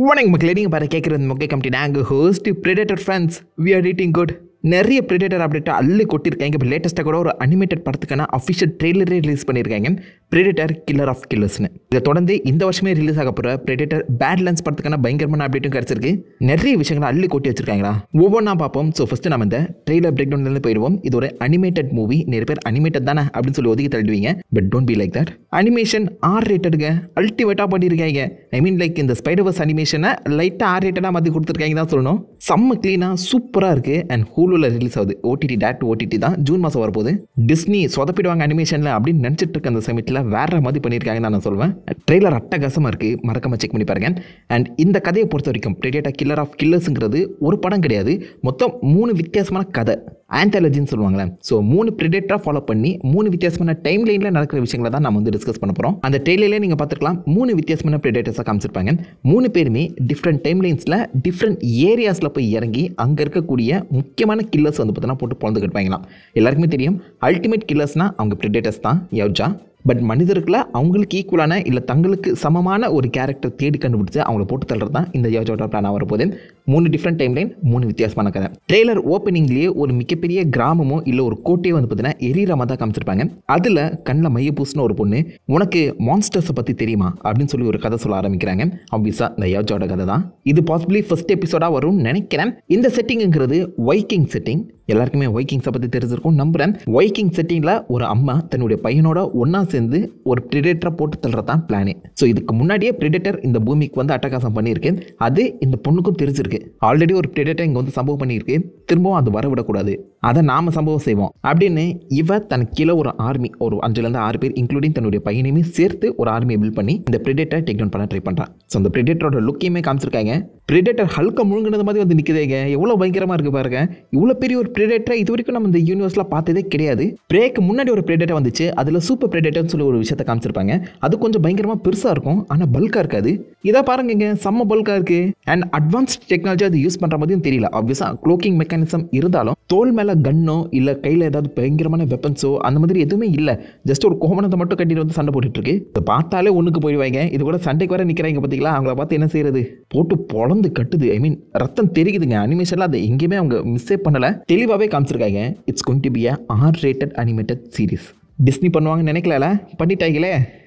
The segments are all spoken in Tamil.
வணக்கம் மக்களே, நீங்கள் பாரு கேட்குறது முக்கிய கம்பெனி. நாங்கள் host predator fans. We are ரீட்டிங் குட். நிறைய பிரெடேட்டர் அப்டேட் அள்ளி கொட்டியிருக்காங்க. இப்போ லேட்டஸ்ட்டாக கூட ஒரு அனிமேட்டட் படத்துக்கான அஃபிஷியல் ட்ரெய்லரே ரிலீஸ் பண்ணியிருக்காங்க, பிரெடேட்டர் கில்லர் ஆஃப் கில்லர்ஸ்னு. இதை தொடர்ந்து இந்த வருஷமே ரிலீஸ் ஆக போகிற பிரெடேட்டர் பேட்லேண்ட்ஸ் படத்துக்கான பயங்கரமான அப்டேட்டும் கிடச்சிருக்கு. நிறைய விஷயங்களை அள்ளி கொட்டி வச்சிருக்காங்களா, ஒவ்வொன்றா பார்ப்போம். ஸோ ஃபஸ்ட்டு நம்ம இந்த ட்ரெய்லர் பிரேக் டவுன்லேருந்து போயிடுவோம். இது ஒரு அனிமேட்டட் மூவி. நிறைய பேர் அனிமேட்டட் தானே அப்படின்னு சொல்லி ஒதுக்கி தள்ளுவீங்க. But don't be like that. Animation are ரேட்டடுங்க, அல்டிமேட்டாக பண்ணியிருக்காங்க. ஐ மீன் லைக் இந்த ஸ்பைடர்வர்ஸ் அனிமேஷனை லைட்டாக ஆர் ரேட்டடாக மாற்றி கொடுத்துருக்காங்க தான் சொல்லணும். செம்ம க்ளீனாக சூப்பராக இருக்குது. அண்ட் ஹூலுவில் ரிலீஸ் ஆகுது. ஓடிடி டேரக்ட் ஓடிடி தான் ஜூன் மாதம் வரப்போகுது. டிஸ்னி சொதப்பிடுவாங்க அனிமேஷனில் அப்படின்னு நினச்சிட்டு இருக்க அந்த சமயத்தில் வேற மாதிரி பண்ணியிருக்காங்கன்னு நான் சொல்லுவேன். ட்ரெய்லர் அட்டகாசமாக இருக்குது, மறக்காம செக் பண்ணி பாருங்க. அண்ட் இந்த கதையை பொறுத்த வரைக்கும் பிரெடேட்டர் கில்லர் ஆஃப் கில்லர்ஸுங்கிறது ஒரு படம் கிடையாது, மொத்தம் 3 வித்தியாசமான கதை, ஆந்தாலஜின்னு சொல்லுவாங்களே. ஸோ 3 பிரெடேட்டராக ஃபாலோ பண்ணி 3 வித்தியாசமான டைம் லைனில் நடக்கிற விஷயங்களை தான் நம்ம வந்து டிஸ்கஸ் பண்ண போகிறோம். அந்த ட்ரெய்லர்லேயே நீங்கள் பார்த்துக்கலாம் 3 வித்தியாசமான பிரெடேட்டர்ஸாக காமிச்சிருப்பாங்க. 3 பேருமே டிஃப்ரெண்ட் டைம் லைன்ஸில் டிஃப்ரெண்ட் ஏரியாஸில் போய் இறங்கி அங்கே இருக்கக்கூடிய முக்கியமான கில்லர்ஸ் வந்து பார்த்தீங்கன்னா போட்டு பொழுதுக்கிட்டுப்பாங்களாம். எல்லாருக்குமே தெரியும் அல்டிமேட் கில்லர்ஸ்னால் அவங்க பிரெடேட்டர்ஸ் தான், யவ்ஜா. பட் மனிதர்களை அவங்களுக்கு ஈக்குவலான இல்லை தங்களுக்கு சமமான ஒரு கேரக்டர் தேடி கண்டுபிடிச்சு அவங்கள போட்டு தள்ளுறது தான் இந்த யவ்ஜாவோட பிளானாக வரப்போகுது. 3 டிஃப்ரெண்ட் டைம் லைன், 3 வித்தியாசமான கதை. ட்ரெய்லர் ஓப்பனிங்லேயே ஒரு மிகப்பெரிய கிராமமோ இல்லை ஒரு கோட்டையோ வந்து பார்த்தீங்கன்னா எரியற மாதிரி தான் காமிச்சிருப்பாங்க. அதில் கண்ணில் மைய பூசின ஒரு பொண்ணு, உனக்கு மான்ஸ்டர்ஸை பற்றி தெரியுமா அப்படின்னு சொல்லி ஒரு கதை சொல்ல ஆரம்பிக்கிறாங்க. ஆப்வியஸாக இந்த யவ்ஜாவோட கதை தான் இது. பாசிபிளி ஃபர்ஸ்ட் எபிசோடாக வரும்னு நினைக்கிறேன். இந்த செட்டிங்கிறது வைக்கிங் செட்டிங். எல்லாருக்குமே வைக்கிங்ஸை பற்றி தெரிஞ்சிருக்கும் நம்புகிறேன். வைக்கிங் செட்டிங்கில் ஒரு அம்மா தன்னுடைய பையனோட ஒன்றா சேர்ந்து ஒரு பிரெடேட்டரை போட்டு தள்ளுறது தான் பிளானே. ஸோ இதுக்கு முன்னாடியே பிரெடேட்டர் இந்த பூமிக்கு வந்து அட்டகாசம் பண்ணியிருக்கு. அது இந்த பொண்ணுக்கும் தெரிஞ்சிருக்கு. ஆல்ரெடி ஒரு பிரெடேட்டர் இங்கே வந்து சம்பவம் பண்ணியிருக்கு, திரும்பவும் அது வரவிடக்கூடாது, அதை நாம் சம்பவம் செய்வோம் அப்படின்னு இவ தன் கீழே ஒரு ஆர்மி, ஒரு 5-6 பேர் இன்க்ளூடிங் தன்னுடைய பையனையுமே சேர்த்து ஒரு ஆர்மியை பில்ட் பண்ணி இந்த பிரெடேட்டரை டேக் டவுன் பண்ண ட்ரை பண்ணுறான். ஸோ அந்த பிரெடேட்டரோட லுக்கையுமே காமிச்சிருக்காங்க. பிரெடேட்டர் ஹல்க முழுங்கினது மாதிரி வந்து நிற்குதேங்க, எவ்வளோ பயங்கரமாக இருக்குது பாருங்க. இவ்வளோ பெரிய ஒரு பிரெடேட்டரை இது வரைக்கும் நம்ம இந்த யூனிவர்ஸில் பார்த்ததே கிடையாது. பிரேக்கு முன்னாடி ஒரு பிரெடேட்டர் வந்துச்சு, அதில் சூப்பர் பிரெடேட்டர்னு சொல்லி ஒரு விஷயத்தை காமிச்சிருப்பாங்க. அது கொஞ்சம் பயங்கரமாக பெருசாக இருக்கும், ஆனால் பல்காக இருக்காது. இதை பாருங்க, செம்ம பல்காக இருக்குது. அண்ட் அட்வான்ஸ்ட் டெக்னாலஜி அது யூஸ் பண்ணுற மாதிரியும் தெரியல. ஆப்வியஸாக க்ளோக்கிங் மெக்கானிசம் இருந்தாலும் தோல் மேலே கன்னோ இல்லை கையில் ஏதாவது பயங்கரமான வெப்பன்ஸோ அந்த மாதிரி எதுவுமே இல்லை. ஜஸ்ட் ஒரு கோமணத்தை மட்டும் கட்டிட்டு வந்து சண்டை போட்டுட்டு இருக்கு. இதை பார்த்தாலே ஒன்றுக்கு போயிடுவாங்க. இது கூட சண்டைக்கு வர நிற்கிறாங்க பார்த்தீங்களா, அவங்கள பார்த்து என்ன செய்யறது, போட்டு பொழந்து கட்டுது. ஐ மீன் ரத்தம் தெரியுதுங்க. அனிமேஷன்ல அதை எங்கேயுமே அவங்க மிஸ்ஸே பண்ணல, தெளிவாகவே காமிச்சிருக்காங்க. It's going to be a R-rated animated series. Disney பண்ணுவாங்கன்னு நினைக்கல, பண்ணிட்டாங்களே.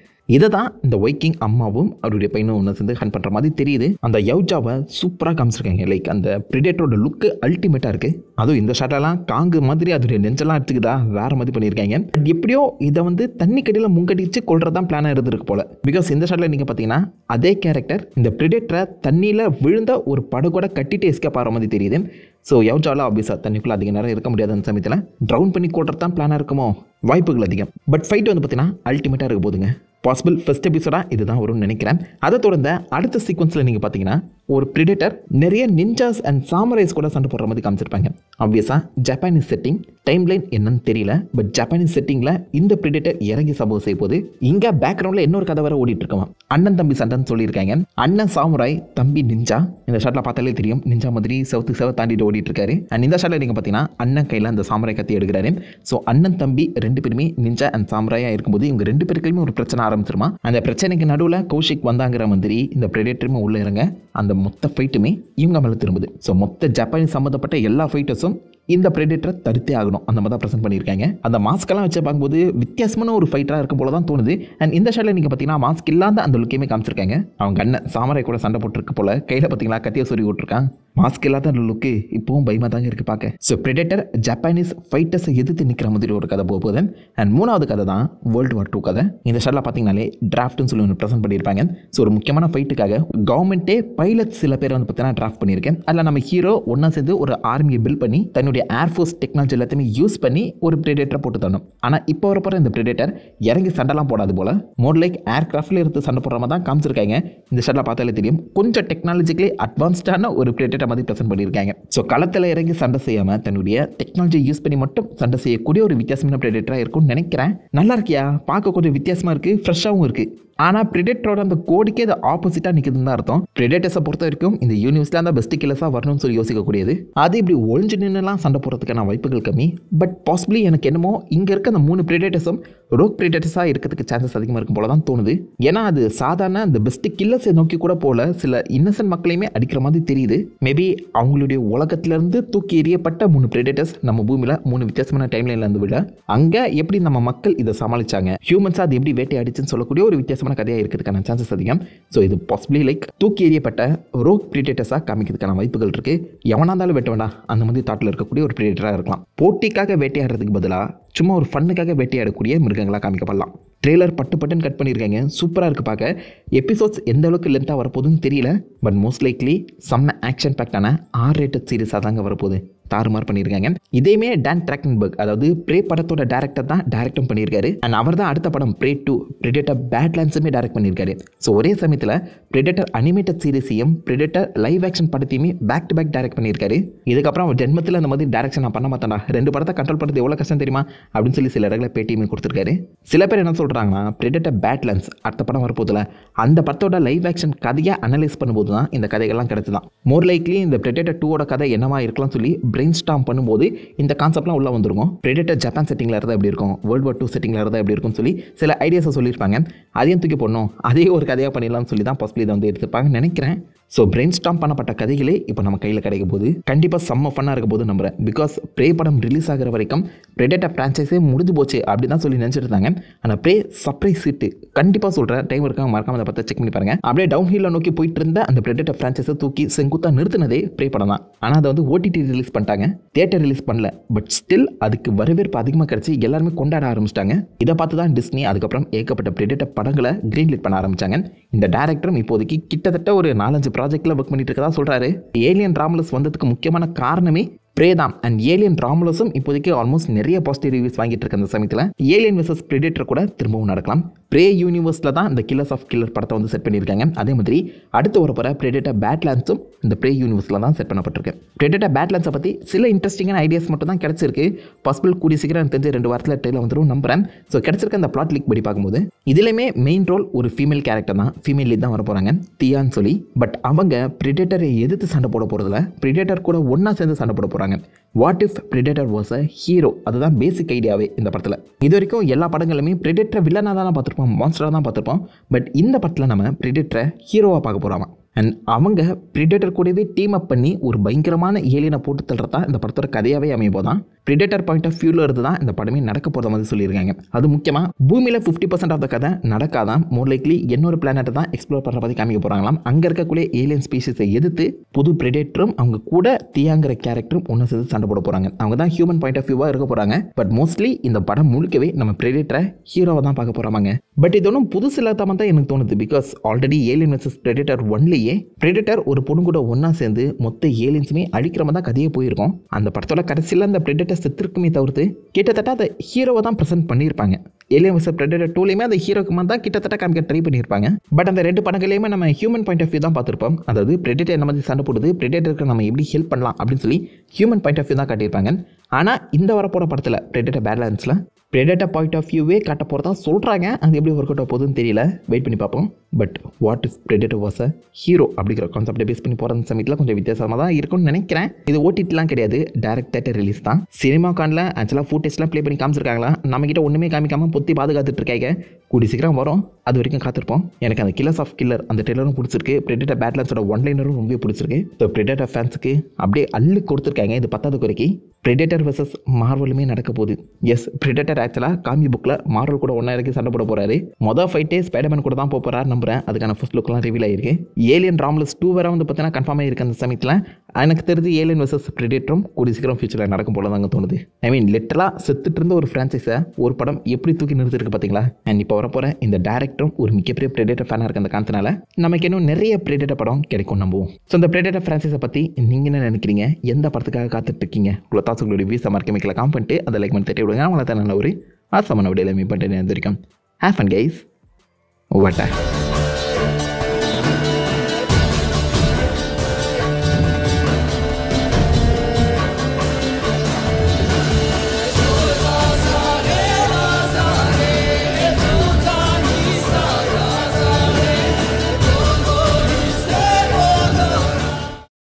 இதை தான் இந்த வைக்கிங் அம்மாவும் அவருடைய பையனும் ஒன்று சேர்ந்து ஹண்ட் பண்ணுற மாதிரி தெரியுது. அந்த யவ்ஜாவை சூப்பராக காமிச்சிருக்காங்க. லைக் அந்த பிரெடேட்டரோட லுக்கு அல்டிமேட்டாக இருக்குது. அதுவும் இந்த ஷாட்டெல்லாம் காங்கு மாதிரி அதோடைய நெஞ்செல்லாம் எடுத்துக்கிட்டா வேறு மாதிரி பண்ணியிருக்காங்க. பட் எப்படியோ இதை வந்து தண்ணி கடியில் முங்கடிச்சு கொள்றது தான் பிளானாக இருந்திருக்கு போல. பிகாஸ் இந்த ஷாட்டில் நீங்கள் பார்த்தீங்கன்னா அதே கேரக்டர் இந்த பிரெடேட்டரை தண்ணியில் விழுந்த ஒரு படகோட கட்டிட்டு எஸ்கேப் ஆகிற மாதிரி தெரியுது. ஸோ யவ்ஜாவில் ஆப்வியஸாக தண்ணிக்குள்ளே அதிக நேரம் இருக்க முடியாத அந்த சமயத்தில் ட்ரவுன் பண்ணி கொள்றது தான் பிளானாக இருக்குமோ, வாய்ப்புகள் அதிகம். பட் ஃபைட் வந்து பார்த்தீங்கன்னா அல்டிமேட்டாக இருக்க போதுங்க. பாசிபிள் ஃபர்ஸ்ட் எபிசோடாக இதுதான் வரும்னு நினைக்கிறேன். அதை தொடர்ந்து அடுத்த சீக்வன்ஸில் நீங்கள் பார்த்தீங்கன்னா ஒரு பிரெடேட்டர் நிறைய நிஞ்சாஸ் அண்ட் சாமரைஸ் கூட சண்டை போடுற மாதிரி காமிச்சிருப்பாங்க. ஆப்வியஸாக ஜப்பானீஸ் செட்டிங், டைம் லைன் என்னன்னு தெரியல. பட் ஜப்பானீஸ் செட்டிங்கில் இந்த பிரெடேட்டர் இறங்கி சம்பவம் செய்ய போது இங்கே பேக்ரவுண்டில் இன்னொரு கதை வர ஓடிட்டு இருக்கோம். அண்ணன் தம்பி சண்டைன்னு சொல்லியிருக்காங்க. அண்ணன் சாமுராய், தம்பி நிஞ்சா. இந்த ஷாட்டில் பார்த்தாலே தெரியும் நிஞ்சா மாதிரி செவத்துக்கு செவ தாண்டிட்டு ஓடிட்டு இருக்காரு. அண்ட் இந்த ஷாட்டில் நீங்கள் பார்த்தீங்கன்னா அண்ணன் கையில் அந்த சாமுராய் கத்தி எடுக்கிறாரு. ஸோ அண்ணன் தம்பி 2 பேருமே நிஞ்சா அண்ட் சாமுராயாக இருக்கும்போது இவங்க 2 பேருக்குமே ஒரு பிரச்சனை ஆரம்பிச்சிருமா. அந்த பிரச்சனைக்கு நடுவில் கௌஷிக் வந்தாங்கிற மாதிரி இந்த பிரெடேட்டருமே உள்ள இறங்க அந்த மொத்த ஃபைட்டுமே இவங்க மேலே திரும்புது. ஸோ மொத்த ஜப்பானீஸ் சம்மந்தப்பட்ட எல்லா ஃபைட்டர்ஸும் இந்த பிரெடேட்டரை தடுத்தே ஆகணும் அந்த மாதிரி தான் ப்ரெசென்ட் பண்ணியிருக்காங்க. அந்த மாஸ்க்கெல்லாம் வச்சு பார்க்கும்போது வித்தியாசமான ஒரு ஃபைட்டராக இருக்கும் போல தான் தோணுது. அண்ட் இந்த ஷாட்டில் நீங்கள் பார்த்தீங்கன்னா மாஸ்க் இல்லாத அந்த லுக்கையுமே காமிச்சிருக்காங்க. அவங்க அண்ணன் சாமராய் கூட சண்டை போட்டுருக்கு போல, கையில் பார்த்தீங்களா கத்தியை சொருகி விட்டுருக்கான். மாஸ்க் இல்லாத அந்த லுக்கு இப்போவும் பயமாக தாங்க இருக்குது பார்க்க. ஸோ பிரெடேட்டர் ஜப்பானீஸ் ஃபைட்டர்ஸை எதிர்த்து நிற்கிற மாதிரி ஒரு கதை போகுது. அண்ட் 3வது கதை தான் World War II கதை. இந்த ஷாட்டில் பார்த்தீங்கன்னாலே டிராஃப்ட்னு சொல்லி ஒன்று ப்ரெசென்ட் பண்ணியிருப்பாங்க. ஸோ ஒரு முக்கியமான ஃபைட்டுக்காக கவர்மெண்ட்டே பைலட் சில பேர் வந்து பார்த்தீங்கன்னா டிராஃப்ட் பண்ணியிருக்கேன். அதில் நம்ம ஹீரோ ஒன்றா சேர்ந்து ஒரு ஆர்மியை பில்ட் பண்ணி தன்னுடைய ஏர்ஃபோர்ஸ் டெக்னாலஜி எல்லாத்தையுமே யூஸ் பண்ணி ஒரு பிரெடேட்டரை போட்டு தரணும். ஆனால் இப்போ வரப்போகிற இந்த பிரெடேட்டர் இறங்கி சண்டைலாம் போடாது போல, மோர் லைக் ஏர்கிராஃப்டில் எடுத்து சண்டை போடுற மாதிரி தான் காமிச்சிருக்காங்க. இந்த ஷாட்டில் பார்த்தாலே தெரியும் கொஞ்சம் டெக்னாலஜிக்கலி அட்வான்ஸ்டான ஒரு பிரெடேட்டர் மாதிரி ப்ரெசென்ட் பண்ணியிருக்காங்க. ஸோ களத்தில் இறங்கி சண்டை செய்யாமல் தன்னுடைய டெக்னாலஜி யூஸ் பண்ணி மட்டும் சண்டை செய்யக்கூடிய ஒரு வித்தியாசமான பிரெடேட்டராக இருக்கும்னு நினைக்கிறேன். நல்லா இருக்கியா, பார்க்க கொஞ்சம் வித்தியாசமாக இருக்குது, ஃப்ரெஷ்ஷாகவும் இருக்குது. ஆனால் ப்ரிடேட்டரோட அந்த கோடுக்கே அது ஆப்போசிட்டாக நிற்குதுன்னு தான் அர்த்தம். ப்ரிடேட்டர்ஸை பொறுத்த வரைக்கும் இந்த யூனிவர்ஸில் அந்த பெஸ்ட் கில்லர்ஸாக வரணும்னு சொல்லி யோசிக்கக்கூடியது. அது இப்படி ஒழிஞ்சு நின்றுலாம் சண்டை போடுறதுக்கான வாய்ப்புகள் கம்மி. பட் பாசிபிளி எனக்கு என்னமோ இங்கே இருக்க அந்த 3 ப்ரிடேட்டர்ஸும் ரோக் ப்ரிடேட்டர்ஸாக இருக்கிறதுக்கு சான்சஸ் அதிகமாக இருக்கும் போல தான் தோணுது. ஏன்னா அது சாதாரண அந்த பெஸ்ட் கில்லர்ஸை நோக்கி கூட போல சில இன்னசென்ட் மக்களையுமே அடிக்கிற மாதிரி தெரியுது. மேபி அவங்களுடைய உலகத்திலேருந்து தூக்கி எறியப்பட்ட 3 ப்ரிடேட்டர்ஸ் நம்ம பூமியில் 3 வித்தியாசமான டைம்லைனில் இருந்து விட அங்கே எப்படி நம்ம மக்கள் இதை சமாளிச்சாங்க, ஹியூமன்ஸாக அது எப்படி வேட்டையாடிச்சுன்னு சொல்லக்கூடிய ஒரு வித்தியாசமான கதையாக இருக்கிறதுக்கான சான்சஸ் அதிகம். ஸோ இது பாசிபிளி லைக் தூக்கி எறியப்பட்ட ரோக் ப்ரிடேட்டர்ஸாக காமிக்கிறதுக்கான வாய்ப்புகள் இருக்குது. எவனாக இருந்தாலும் வெட்ட வேண்டாம் அந்த மாதிரி தாட்டில் இருக்கக்கூடிய ஒரு ப்ரிடேட்டராக இருக்கலாம். போட்டிக்காக வேட்டையாடுறதுக்கு பதிலாக சும்மா ஒரு ஃபன்னுக்காக வேட்டையாடக்கூடிய மிருகங்களாக காமிக்கப்படலாம். ட்ரெய்லர் பட்டுன்னு கட் பண்ணியிருக்காங்க, சூப்பராக இருக்குது பார்க்க. எபிசோட்ஸ் எந்த அளவுக்கு லென்த்தாக வரப்போகுதுன்னு தெரியல. பட் மோஸ்ட் லைக்லி செம்ம ஆக்ஷன் பேக்டான R-rated சீரிஸாக தாங்க வரப்போகுது. தாறுமாறு பண்ணியிருக்காங்க. இதேமே டான் ட்ராக்கன்பர்க், அதாவது ப்ரே படத்தோட டேரக்டர் தான் டேரக்டும் பண்ணியிருக்காரு. அண்ட் அவர் தான் அடுத்த படம் ப்ரே 2 ப்ரிடேட்டர் பேட்லேண்ட்ஸுமே டேரக்ட் பண்ணியிருக்காரு. ஸோ ஒரே சமயத்தில் ப்ரிடேட்டர் அனிமேட்டட் சீரிஸையும் ப்ரிடேட்டர் லைவ் ஆக்ஷன் படத்தையுமே பேக் டு பேக் டேரக்ட் பண்ணியிருக்காரு. இதுக்கப்புறம் அவர் ஜென்மத்தில் அந்த மாதிரி டேரக்ஷன் நான் பண்ண மாட்டேன்டா, 2 படத்தை கண்ட்ரோல் பண்ணுறது எவ்வளோ கஷ்டம் தெரியுமா அப்படின்னு சொல்லி சில இடங்களை பேட்டியுமே கொடுத்துருக்காரு. சில பேர் என்ன சொல்கிறாங்கன்னா ப்ரிடேட்டர் பேட்லேண்ட்ஸ் அடுத்த படம் வரப்போதில்ல, அந்த படத்தோட லைவ் ஆக்ஷன் கதையை அனலைஸ் பண்ணும்போது தான் இந்த கதைகள்லாம் கிடைச்சுதான். மோர் லைக்லி இந்த ப்ரிடேட்டர் 2ஓட கதை என்னவா இருக்கலாம் சொல்லி பிரெயின் ஸ்டார்ம் பண்ணும்போது இந்த கான்செப்ட்லாம் உள்ள வந்துருக்கும். ப்ரிடேட்டர் ஜப்பான் செட்டிங்கில் இருந்தால் எப்படி இருக்கும், World War II செட்டிங்கில் இருந்தால் எப்படி இருக்கும்னு சொல்லி சில ஐடியாஸை சொல்லியிருப்பாங்க. அதையும் தூக்கி போடணும், அதே ஒரு கதையாக பண்ணிடலாம்னு சொல்லி தான் பாசிபிளி இதை வந்து எடுத்துப்பாங்கன்னு நினைக்கிறேன். ஸோ பிரெயின் ஸ்டார்ம் பண்ணப்பட்ட கதைகளே இப்போ நம்ம கையில் கிடைக்கும் போது கண்டிப்பாக செம்ம ஃபன்னாக இருக்க போது நம்புறேன். பிகாஸ் ப்ரே படம் ரிலீஸ் ஆகிற வரைக்கும் ப்ரிடேட்டர் ஃப்ரான்ச்சைஸே முடிஞ்சு போச்சு அப்படி தான் சொல்லி நினச்சிட்டு இருந்தாங்க. ஆனால் ப்ரே சர்ப்ரைஸ் ஹிட் கண்டிப்பாக சொல்கிறேன். டைம் இருக்காங்க மறக்காம அதை பார்த்து செக் பண்ணி பாருங்க. அப்படியே டவுன் ஹில்ல நோக்கி போயிட்டு இருந்த அந்த ப்ரிடேட்டர் ஃப்ரான்ச்சைஸை தூக்கி செங்குத்தாக நிறுத்தினதே ப்ரே படம் தான். ஆனால் அதை வந்து OTT ரிலீஸ் பண்ணிட்டாங்க, தியேட்டர் ரிலீஸ் பண்ணல. பட் ஸ்டில் அதுக்கு வரவேற்பு அதிகமாக கிடச்சி எல்லாருமே கொண்டாட ஆரம்பிச்சிட்டாங்க. இதை பார்த்து தான் டிஸ்னி அதுக்கப்புறம் ஏகப்பட்ட ப்ரிடேட்டர் படங்களை கிரீன்லிட் பண்ண ஆரம்பிச்சாங்க. இந்த டேரக்டரும் இப்போதைக்கு கிட்டத்தட்ட ஒரு 4-5 ப்ராஜெக்டில் ஒர்க் பண்ணிட்டு இருக்கதா சொல்கிறாரு. ஏலியன் ராமுலஸ் வந்ததுக்கு முக்கியமான காரணமே ப்ரே தான். அண்ட் ஏலியன் ராமுலஸும் இப்போதைக்கு ஆல்மோஸ்ட் நிறைய பாசிட்டிவ் ரிவ்யூஸ் வாங்கிட்டு இருக்க அந்த சமயத்தில் ஏலியன் வெர்சஸ் ப்ரிடேட்டர் கூட திரும்பவும் நடக்கலாம். ப்ரே யூனிவர்ஸில் தான் இந்த கில்லர்ஸ் ஆஃப் கில்லர் படத்தை வந்து செட் பண்ணியிருக்காங்க. அதே மாதிரி அடுத்து வரப்போகிற ப்ரிடேட்டர் பேட்லேண்ட்ஸும் இந்த ப்ரே யூனிவர்ஸில் தான் செட் பண்ணப்பட்டிருக்கு. ப்ரிடேட்டர் பேட்லேண்ட்ஸை பற்றி சில இன்ட்ரெஸ்டிங்கான ஐடியாஸ் மட்டும் தான் கிடச்சிருக்கு. பாசிபிள் கூடிய சீக்கிரம் எனக்கு தெரிஞ்ச 2 வாரத்தில் ட்ரெயிலர் வந்துடும் நம்புறேன். ஸோ கிடச்சிருக்க அந்த பிளாட் லீக் படி பார்க்கும்போது இதுலேயுமே மெயின் ரோல் ஒரு ஃபீமேல் கேரக்டர் தான், ஃபீமேல் லீட் தான் வர போகிறாங்க, தியான்னு சொல்லி. பட் அவங்க ப்ரிடேட்டரை எதிர்த்து சண்டை போட போகிறதுல ப்ரிடேட்டர் கூட ஒன்றா சேர்ந்து சண்டை போட போகிறாங்க. What if predator was a hero, அதுதான் பேசிக் ஐடியாவே இந்த படத்தில். இது வரைக்கும் எல்லா படங்களுமே ப்ரிடேட்டரை வில்லனாக தான் பார்த்துருப்போம், மான்ஸ்டராக தான் பார்த்துருப்போம். பட் இந்த படத்தில் நம்ம ப்ரிடேட்டரை ஹீரோவாக பார்க்க போகிறோமா. அண்ட் அவங்க ப்ரிடேட்டர் கூடவே டீம் அப் பண்ணி ஒரு பயங்கரமான ஏலியனை போட்டு தள்ளுறதா இந்த படத்தோட கதையாகவே அமையும் போதான் ப்ரிடேட்டர் பாயிண்ட் ஆஃப் வியூவில் இருந்து தான் இந்த படமே நடக்க போகிற மாதிரி சொல்லியிருக்காங்க. அது முக்கியமாக பூமியில் 50% ஆஃப் த கதை நடக்காதான், மோர் லைக்லி இன்னொரு பிளானட்டை தான் எக்ஸ்ப்ளோர் பண்ணுற மாதிரி காமிக்க போகிறாங்களாம். அங்கே இருக்கக்கூடிய ஏலியன் ஸ்பீஷஸை எதிர்த்து புது ப்ரிடேட்டரும் அவங்க கூட தியாங்கிற கேரக்டரும் ஒன்று சேர்த்து சண்டை போட போகிறாங்க. அவங்க தான் ஹியூமன் பாயிண்ட் ஆஃப் வியூவாக இருக்க போகிறாங்க. பட் மோஸ்ட்லி இந்த படம் முழுக்கவே நம்ம ப்ரிடேட்டரை ஹீரோவை தான் பார்க்க போகிறாங்க. பட் இது ஒன்றும் புதுசு இல்லாமல் தான் எனக்கு தோணுது. Because already Alien versus Predator 1லேயே ப்ரிடேட்டர் ஒரு பொண்ணு கூட ஒன்றா சேர்ந்து மொத்த ஏலியன்ஸுமே அழிக்கிற மாதிரி தான் கதையே போயிருக்கும். அந்த படத்தோட கடைசியில் அந்த ப்ரிடேட்டர் செத்துருக்குமே தவிர்த்து கிட்டத்தட்ட அதை ஹீரோவை தான் ப்ரெசென்ட் பண்ணியிருப்பாங்க. ஏலியன் வெர்சஸ் ப்ரிடேட்டர் 2லேயுமே அந்த ஹீரோக்கு மாதிரி தான் கிட்டத்தட்ட காமிக்க ட்ரை பண்ணியிருப்பாங்க. பட் அந்த 2 படங்களையுமே நம்ம ஹியூமன் பாயிண்ட் ஆஃப் வியூ தான் பார்த்துருப்போம். அதாவது ப்ரிடேட்டர் என்ன மாதிரி சண்டை போடுது, ப்ரிடேட்டருக்கு நம்ம எப்படி ஹெல்ப் பண்ணலாம் அப்படின்னு சொல்லி ஹியூமன் பாயிண்ட் ஆஃப் வியூ தான் காட்டியிருப்பாங்க. ஆனால் இந்த வரப்போகிற படத்தில் ப்ரிடேட்டர் பேட்லேண்ட்ஸில் ப்ரிடேட்டர் பாயிண்ட் ஆஃப் வியூவே காட்ட போகிறதா சொல்கிறாங்க. அது எப்படி ஒர்க் அவுட் போகுதுன்னு தெரியல, வெயிட் பண்ணி பார்ப்போம். But what is predator was a hero அப்படிங்கிற கான்செப்டை பேஸ் பண்ணி போகிற சமயத்தில் கொஞ்சம் வித்தியாசமாக தான் இருக்கும்னு நினைக்கிறேன். இது OTTலாம் கிடையாது, டைரக்ட் தேட்டர் ரிலீஸ் தான். சினிமா கானில் ஆக்சுவலாக ஃபுட்டேஜ்லாம் ப்ளே பண்ணி காமிச்சிருக்காங்களா, நம்மக்கிட்ட ஒன்றுமே காமிக்காமல் பொத்தி பாதுகாத்துட்டு இருக்காங்க. கூடி சீக்கிரம் வரும், அது வரைக்கும் காத்திருப்போம். எனக்கு அந்த கில்லர்ஸ் ஆஃப் கில்லர் அந்த ட்ரெய்லரும் பிடிச்சிருக்கு, ப்ரிடேட்டர் பேட்லேண்ட்ஸோட ஒன்லைனரும் ரொம்ப பிடிச்சிருக்கு. ஸோ ப்ரிடேட்டர் ஃபேன்ஸுக்கு அப்படியே அள்ளு கொடுத்துருக்காங்க. இது 10வது குறைக்கு ப்ரிடேட்டர் வெர்சஸ் மார்வலுமே நடக்க போகுது. எஸ், ப்ரிடேட்டர் ஆக்சுவலாக காமி புக்கில் மார்வல் கூட ஒன்றா இறக்கி சண்டை போட போகிறாரு. மொதல் ஃபைட்டே ஸ்பைடர்மேன் கூட தான் போக போகிறாரு நம்புறேன். அதுக்கான ஃபர்ஸ்ட் லுக்லாம் ரிவீல் ஆகிருக்கு. ஏலியன் ராமுலஸ் 2 வேறு வந்து பார்த்தீங்கன்னா கன்ஃபார்ம் ஆகிருக்கு. அந்த சமயத்தில் எனக்கு தெரிஞ்சு ஏலியன் வெர்சஸ் ப்ரிடேட்டரும் கூடிய சீக்கிரம் ஃபியூச்சரில் நடக்கும் போல தாங்க தோணுது. ஐ மீன் லிட்டரலாக செத்துட்டு இருந்த ஒரு ஃப்ரான்ச்சைஸை ஒரு படம் எப்படி தூக்கி நிறுத்திருக்கு பார்த்தீங்களா. அண்ட் இப்போ வரப்போகிற இந்த டேரக்டரும் ஒரு மிகப்பெரிய ப்ரிடேட்டர் ஃபேனாக இருக்க அந்த காரணத்தினால நமக்கு இன்னும் நிறைய ப்ரிடேட்டர் படம் கிடைக்கும் நம்புவோம். ஸோ இந்த ப்ரிடேட்டர் ஃப்ரான்ச்சைஸை பற்றி நீங்கள் என்ன நினைக்கிறீங்க, எந்த படத்துக்காக காத்துட்டு இருக்கீங்க, உங்களை தாட்ஸ் உங்களுடைய வியூஸ் மார்க்கெமிக்கல காம் பண்ணிட்டு அதை லைக் பண்ணி தட்டி விடுங்க. அவங்கள தான் நல்ல ஒரு ஆசமான விடையில மீட் பண்ணிட்டு வந்திருக்கோம். Have fun guys. வாட்டா